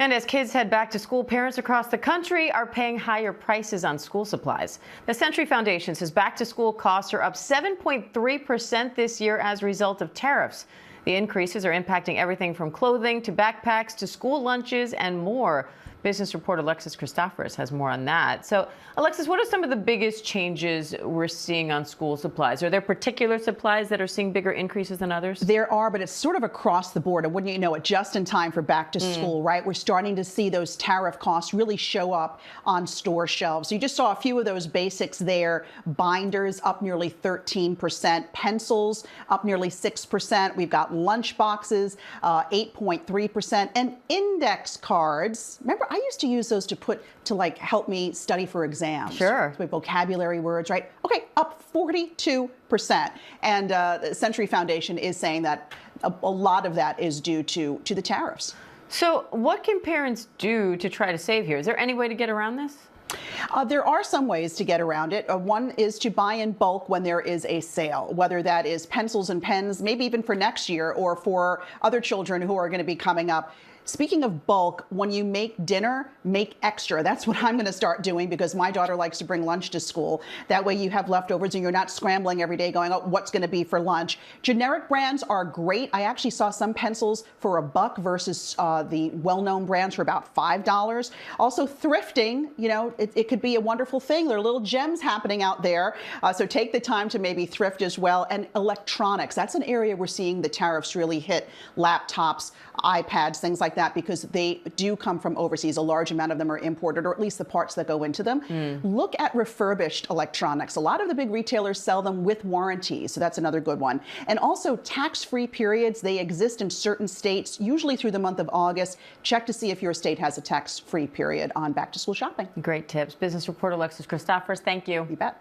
And as kids head back to school, parents across the country are paying higher prices on school supplies. The Century Foundation says back-to-school costs are up 7.3% this year as a result of tariffs. The increases are impacting everything from clothing to backpacks to school lunches and more. Business reporter Alexis Christoforous has more on that. So, Alexis, what are some of the biggest changes we're seeing on school supplies? Are there particular supplies that are seeing bigger increases than others? There are, but it's sort of across the board. And wouldn't you know it, just in time for back to school, right? We're starting to see those tariff costs really show up on store shelves. You just saw a few of those basics there. Binders up nearly 13%, pencils up nearly 6%. We've got lunch boxes, 8.3%, and index cards. Remember, I used to use those to like help me study for exams. Sure. My vocabulary words, right? Okay, up 42%. And the Century Foundation is saying that a lot of that is due to the tariffs. So what can parents do to try to save here? Is there any way to get around this? There are some ways to get around it. One is to buy in bulk when there is a sale, whether that is pencils and pens, maybe even for next year or for other children who are going to be coming up. Speaking of bulk, when you make dinner, make extra. That's what I'm going to start doing because my daughter likes to bring lunch to school. That way you have leftovers and you're not scrambling every day going, oh, what's going to be for lunch? Generic brands are great. I actually saw some pencils for $1 versus the well-known brands for about $5. Also thrifting, you know, it could be a wonderful thing. There are little gems happening out there. So take the time to maybe thrift as well. And electronics, that's an area we're seeing the tariffs really hit. Laptops, iPads, things like that, because they do come from overseas. A large amount of them are imported, or at least the parts that go into them. Look at refurbished electronics. A lot of the big retailers sell them with warranties, so that's another good one. And also tax-free periods. They exist in certain states, usually through the month of August. Check to see if your state has a tax-free period on back-to-school shopping. Great tips. Business reporter Alexis Christoforous, thank you. You bet.